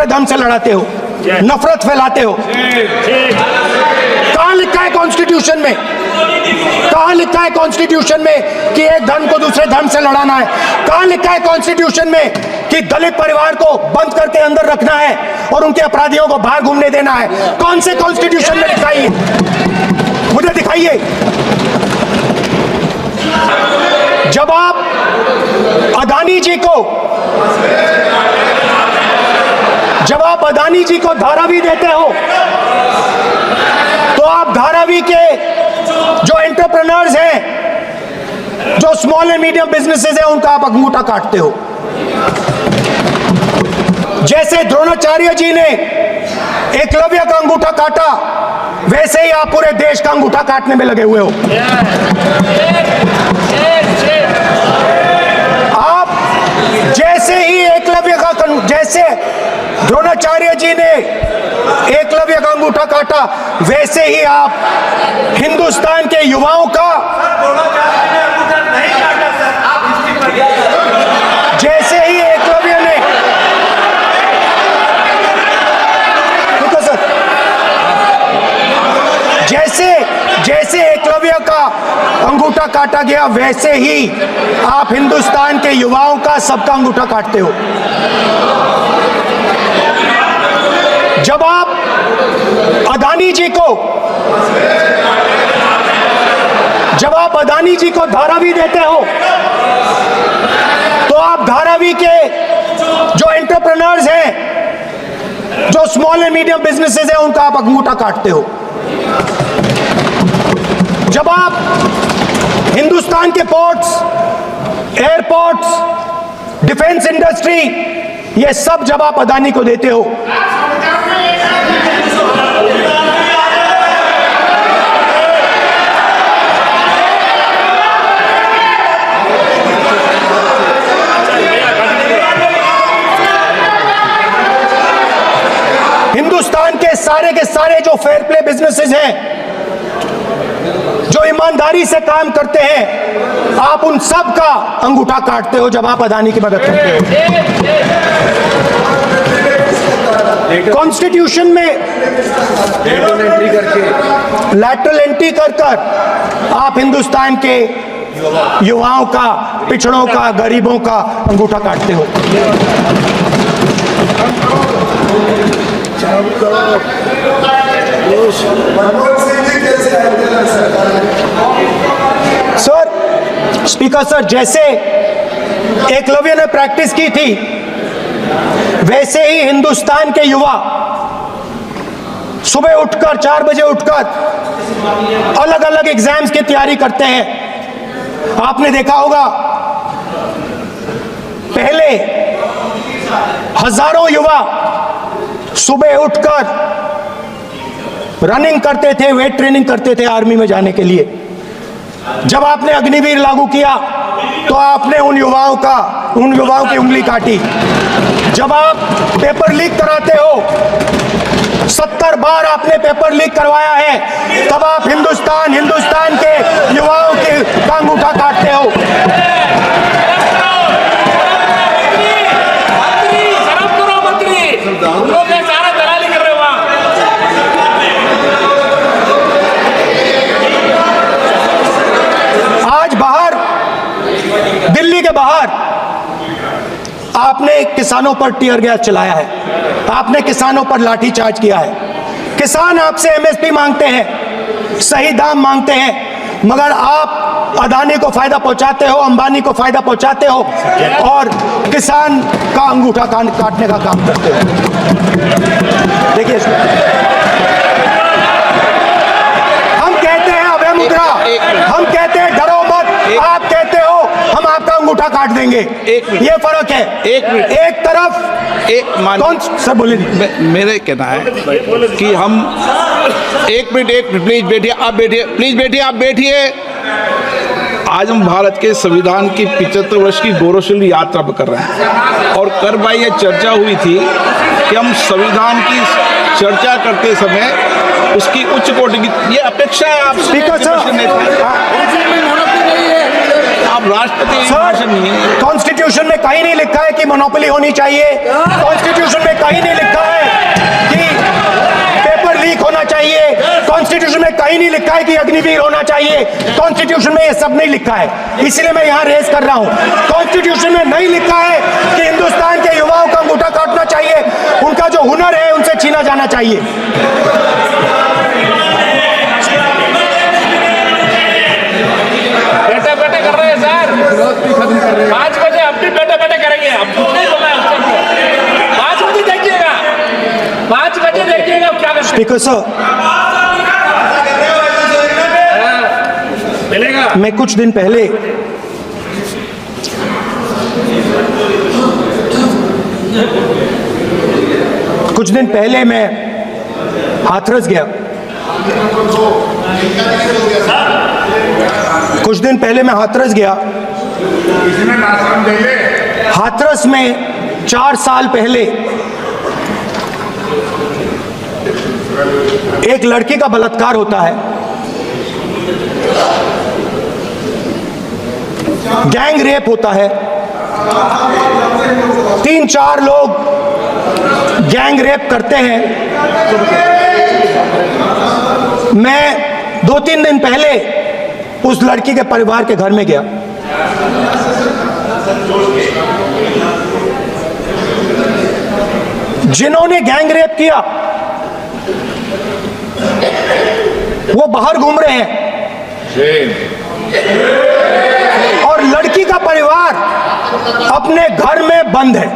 दूसरे धर्म से लड़ाते हो, नफरत फैलाते हो। कहां लिखा है कॉन्स्टिट्यूशन में, कहां लिखा है कॉन्स्टिट्यूशन में कि एक धर्म को दूसरे धर्म से लड़ाना है? कहां लिखा है कॉन्स्टिट्यूशन में कि दलित परिवार को बंद करके अंदर रखना है और उनके अपराधियों को बाहर घूमने देना है? कौन से कॉन्स्टिट्यूशन में लिखा है? मुझे दिखाइए। जब आप अदानी जी को धारावी देते हो, तो आप धारावी के जो एंटरप्रेन्योर्स हैं, जो स्मॉल एंड मीडियम बिजनेसेस हैं, उनका आप अंगूठा काटते हो। जैसे द्रोणाचार्य जी ने एकलव्य का अंगूठा काटा, वैसे ही आप पूरे देश का अंगूठा काटने में लगे हुए हो। आप जैसे द्रोणाचार्य जी ने एकलव्य का अंगूठा काटा, वैसे ही आप हिंदुस्तान के युवाओं का, जैसे ही एकलव्य ने, जैसे एकलव्य का अंगूठा काटा गया, वैसे ही आप हिंदुस्तान के युवाओं का, सबका अंगूठा काटते हो। जब आप अदानी जी को धारावी देते हो, तो आप धारावी के जो एंटरप्रेन्योर्स हैं, जो स्मॉल एंड मीडियम बिजनेसेस हैं, उनका आप अंगूठा काटते हो। जब आप हिंदुस्तान के पोर्ट्स, एयरपोर्ट्स, डिफेंस इंडस्ट्री, ये सब जब आप अदानी को देते हो, हिंदुस्तान के सारे जो फेयर प्ले बिजनेसेस हैं, जो ईमानदारी से काम करते हैं, आप उन सब का अंगूठा काटते हो जब आप अदानी की मदद करते हो। कॉन्स्टिट्यूशन में लैटरल एंट्री कर आप हिंदुस्तान के युवाओं का, पिछड़ों का, गरीबों का अंगूठा काटते हो। सर, स्पीकर सर, जैसे एकलव्य ने प्रैक्टिस की थी, वैसे ही हिंदुस्तान के युवा सुबह उठकर 4 बजे उठकर अलग अलग एग्जाम्स की तैयारी करते हैं। आपने देखा होगा, पहले हजारों युवा सुबह उठकर रनिंग करते थे, वेट ट्रेनिंग करते थे आर्मी में जाने के लिए। जब आपने अग्निवीर लागू किया, तो आपने उन युवाओं की उंगली काटी। जब आप पेपर लीक कराते हो, 70 बार आपने पेपर लीक करवाया है, तब आप हिंदुस्तान के युवाओं के अंगूठा काटते हो। आज बाहर, दिल्ली के बाहर आपने किसानों पर टीयर गैस चलाया है, आपने किसानों पर लाठीचार्ज किया है। किसान आपसे एमएसपी मांगते हैं, सही दाम मांगते हैं, मगर आप अदानी को फायदा पहुंचाते हो, अंबानी को फायदा पहुंचाते हो और किसान का अंगूठा काटने का काम करते हो। देखिए, हम कहते हैं अभय मुद्रा, हम कहते हैं डरो मत, आप कहते हो हम आपका अंगूठा काट देंगे। ये फर्क है। एक तरफ कौन सर बोले, मेरे कहना है कि हम एक मिनट प्लीज बैठिए, आप बैठिए, प्लीज बैठिए, आप बैठिए। आज हम भारत के संविधान की 75 वर्ष की गौरवशाली यात्रा कर रहे हैं और कर भाई ये चर्चा हुई थी कि हम संविधान की चर्चा करते समय उसकी उच्च कोटि की ये अपेक्षा है। आप स्पीकर सर, आप राष्ट्रपति सर, नहीं है। कॉन्स्टिट्यूशन में कहीं नहीं लिखा है कि मोनोपोली होनी चाहिए। कॉन्स्टिट्यूशन में कहीं नहीं लिखा है कि पेपर लीक होना चाहिए। कॉन्स्टिट्यूशन में कहीं नहीं लिखा है कि अग्निवीर होना चाहिए। कॉन्स्टिट्यूशन में ये सब नहीं लिखा है, इसलिए मैं यहां रेस कर रहा हूं। कॉन्स्टिट्यूशन में नहीं लिखा है कि हिंदुस्तान के युवाओं का अंगूठा काटना चाहिए, उनका जो हुनर है उनसे छीना जाना चाहिए। बैठे बैठे कर रहे हैं सर, 5 बजे हम भी बैठे बैठे करेंगे। हम कुछ नहीं बोला है उससे। 5 बजे देखिएगा, 5 बजे देखिएगा क्या कर स्पीकर सर, मिलेगा। मैं कुछ दिन पहले मैं हाथरस गया। कुछ दिन पहले मैं हाथरस गया। हाथरस में 4 साल पहले एक लड़की का बलात्कार होता है। गैंग रेप होता है। 3-4 लोग गैंग रेप करते हैं। मैं 2-3 दिन पहले उस लड़की के परिवार के घर में गया। जिन्होंने गैंग रेप किया वो बाहर घूम रहे हैं और लड़की का परिवार अपने घर में बंद है।